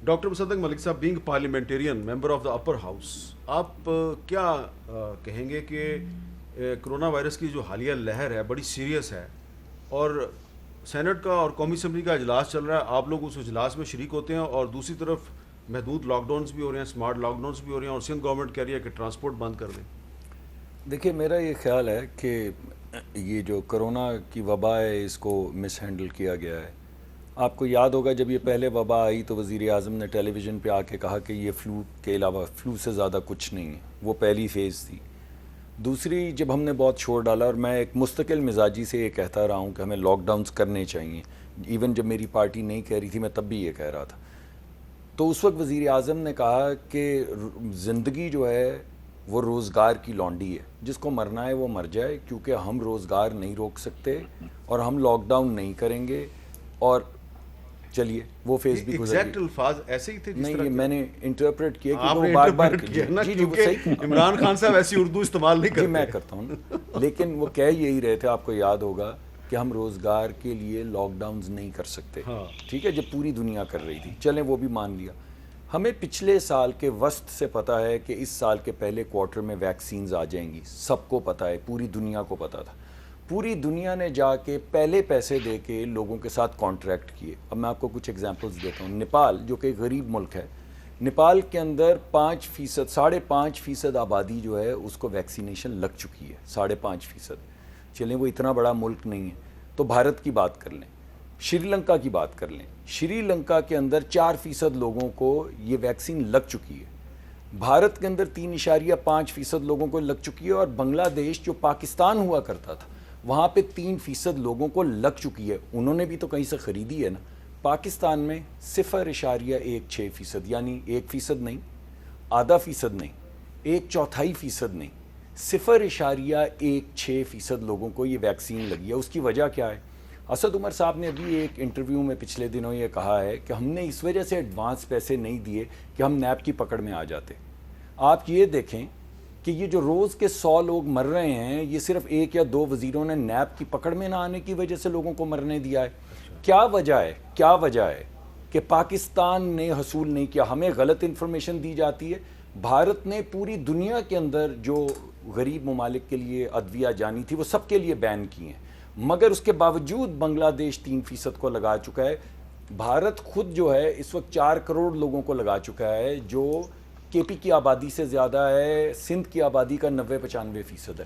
Doctor مصدق ملک صاحب، being parliamentarian member of the upper house, آپ کیا کہیں گے کہ کرونا وائرس کی جو حالیہ لہر ہے بڑی سیریس ہے، اور سینٹ کا اور قومی اسمبلی کا اجلاس چل رہا ہے، آپ لوگ اس اجلاس میں شریک ہوتے ہیں، اور دوسری طرف محدود لاک ڈاؤنس بھی ہو رہے ہیں، اسمارٹ لاک ڈاؤنس بھی ہو رہے ہیں، اور سندھ گورنمنٹ کہہ رہی ہے کہ ٹرانسپورٹ بند کر دیں؟ دیکھیے، میرا یہ خیال ہے کہ یہ جو کرونا کی وبا ہے اس کو مس ہینڈل کیا گیا ہے. آپ کو یاد ہوگا جب یہ پہلے وبا آئی تو وزیر اعظم نے ٹیلی ویژن پہ آ کے کہا کہ یہ فلو کے علاوہ فلو سے زیادہ کچھ نہیں ہے. وہ پہلی فیز تھی. دوسری، جب ہم نے بہت شور ڈالا، اور میں ایک مستقل مزاجی سے یہ کہتا رہا ہوں کہ ہمیں لاک ڈاؤنس کرنے چاہیے، ایون جب میری پارٹی نہیں کہہ رہی تھی میں تب بھی یہ کہہ رہا تھا، تو اس وقت وزیر اعظم نے کہا کہ زندگی جو ہے وہ روزگار کی لانڈی ہے، جس کو مرنا ہے وہ مر جائے، کیونکہ ہم روزگار نہیں روک سکتے اور ہم لاک ڈاؤن نہیں کریں گے. اور چلیے وہ فیز بھی گزر ایگزیکٹ گئی. الفاظ ایسے ہی تھے جس نہیں، طرح یہ میں نے انٹرپریٹ کیا آپ کیونکہ نے وہ بار بار انٹرپریٹ کیا نا، جی وہ کیونکہ صحیح. عمران خان صاحب ایسی اردو استعمال نہیں جی میں کرتے. کرتا ہوں نا. لیکن وہ کہہ یہی رہے تھے، آپ کو یاد ہوگا کہ ہم روزگار کے لیے لاک ڈاؤنز نہیں کر سکتے. ہاں. ٹھیک ہے، جب پوری دنیا کر رہی تھی، چلیں وہ بھی مان لیا. ہمیں پچھلے سال کے وسط سے پتہ ہے کہ اس سال کے پہلے کوارٹر میں ویکسینز آ جائیں گی. سب کو پتہ ہے، پوری دنیا کو پتہ تھا. پوری دنیا نے جا کے پہلے پیسے دے کے لوگوں کے ساتھ کانٹریکٹ کیے. اب میں آپ کو کچھ ایگزامپلز دیتا ہوں. نیپال جو کہ ایک غریب ملک ہے، نیپال کے اندر 5%، 5.5% آبادی جو ہے اس کو ویکسینیشن لگ چکی ہے. 5.5%. چلیں وہ اتنا بڑا ملک نہیں ہے. تو بھارت کی بات کر لیں، شری لنکا کی بات کر لیں. شری لنکا کے اندر 4% لوگوں کو یہ ویکسین لگ چکی ہے. بھارت کے اندر 3.5% لوگوں کو لگ چکی ہے. اور بنگلہ دیش جو پاکستان ہوا کرتا تھا وہاں پہ 3% لوگوں کو لگ چکی ہے. انہوں نے بھی تو کہیں سے خریدی ہے نا. پاکستان میں 0.16%، یعنی 1% نہیں، آدھا فیصد نہیں، 1/4% نہیں، 0.16% لوگوں کو یہ ویکسین لگی ہے. اس کی وجہ کیا ہے؟ اسد عمر صاحب نے ابھی ایک انٹرویو میں پچھلے دنوں یہ کہا ہے کہ ہم نے اس وجہ سے ایڈوانس پیسے نہیں دیے کہ ہم نیب کی پکڑ میں آ جاتے. آپ یہ دیکھیں کہ یہ جو روز کے 100 لوگ مر رہے ہیں، یہ صرف 1 یا 2 وزیروں نے نیب کی پکڑ میں نہ آنے کی وجہ سے لوگوں کو مرنے دیا ہے. کیا وجہ ہے کہ پاکستان نے حصول نہیں کیا؟ ہمیں غلط انفارمیشن دی جاتی ہے. بھارت نے پوری دنیا کے اندر جو غریب ممالک کے لیے ادویہ جانی تھی وہ سب کے لیے بین کی ہیں، مگر اس کے باوجود بنگلہ دیش 3% کو لگا چکا ہے. بھارت خود جو ہے اس وقت 4 کروڑ لوگوں کو لگا چکا ہے، جو کے پی کی آبادی سے زیادہ ہے. سندھ کی آبادی کا 90-95% ہے.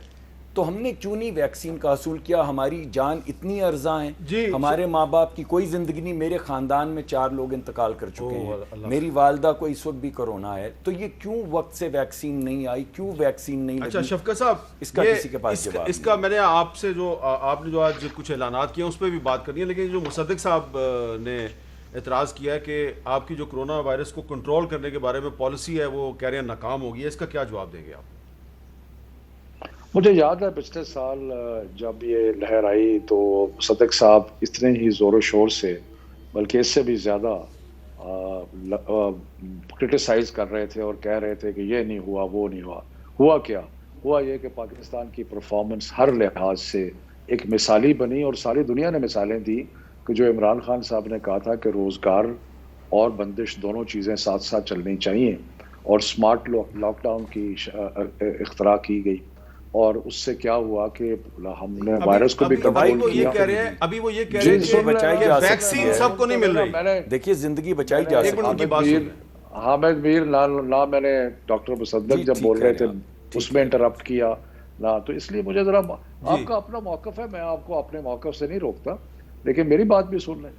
تو ہم نے کیوں نہیں ویکسین کا حصول کیا؟ ہماری جان اتنی ارزاں ہیں. جی. ہمارے ماں باپ کی کوئی زندگی نہیں. میرے خاندان میں 4 لوگ انتقال کر چکے ہیں. اللہ. میری والدہ کو اس وقت بھی کرونا ہے. تو یہ کیوں وقت سے ویکسین نہیں آئی؟ کیوں ویکسین نہیں لگی؟ اچھا شفقت صاحب، اس کا کسی کے پاس جواب اس کا میں نے آپ سے جو آپ نے جو آج کچھ اعلانات کیے ہیں اس پہ بھی بات کرنی ہے، لیکن جو مصدق صاحب نے اعتراض کیا ہے کہ آپ کی جو کرونا وائرس کو کنٹرول کرنے کے بارے میں پالیسی ہے وہ کہہ رہے ہیں ناکام ہو گئی ہے، اس کا کیا جواب دیں گے آپ؟ مجھے یاد ہے پچھلے سال جب یہ لہر آئی تو صدق صاحب اتنے ہی زور و شور سے، بلکہ اس سے بھی زیادہ کرٹیسائز کر رہے تھے اور کہہ رہے تھے کہ یہ نہیں ہوا، وہ نہیں ہوا. ہوا کیا؟ ہوا یہ کہ پاکستان کی پرفارمنس ہر لحاظ سے ایک مثالی بنی، اور ساری دنیا نے مثالیں دی کہ جو عمران خان صاحب نے کہا تھا کہ روزگار اور بندش دونوں چیزیں ساتھ ساتھ چلنی چاہیے، اور سمارٹ لاک ڈاؤن کی اختراع کی گئی. اور اس سے کیا ہوا کہ ہم نے وائرس کو بھی کنٹرول کیا. ابھی وہ یہ کہہ رہے ہیں کہ ویکسین سب کو نہیں مل رہی. دیکھیے زندگی بچائی جا سکتی. حامد میر نہ میں نے ڈاکٹر مصدق جب بول رہے تھے اس میں انٹرپٹ کیا نہ، تو اس لیے مجھے ذرا آپ کا اپنا موقف ہے، میں آپ کو اپنے موقف سے نہیں روکتا، لیکن میری بات بھی سن لیں.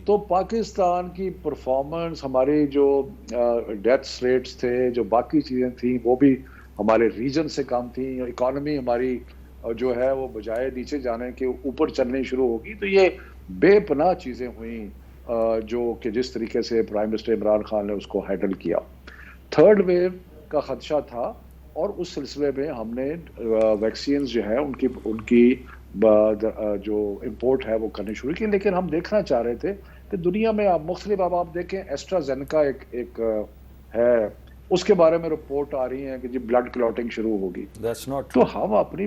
تو پاکستان کی پرفارمنس، ہماری جو ڈیتھس ریٹس تھے، جو باقی چیزیں تھیں وہ بھی ہمارے ریجن سے کم تھیں. اکانومی ہماری جو ہے وہ بجائے نیچے جانے کے اوپر چلنے شروع ہوگی. تو یہ بے پناہ چیزیں ہوئیں جو کہ جس طریقے سے پرائم منسٹر عمران خان نے اس کو ہینڈل کیا. تھرڈ ویو کا خدشہ تھا، اور اس سلسلے میں ہم نے ویکسینز جو ہے ان کی جو امپورٹ ہے وہ کرنی شروع کی. لیکن ہم دیکھنا چاہ رہے تھے کہ دنیا میں مختلف، اب آپ دیکھیں ایسٹرا زینیکا ایک ہے، اس کے بارے میں رپورٹ آ رہی ہیں کہ جی بلڈ کلوٹنگ شروع ہوگی. تو ہم اپنی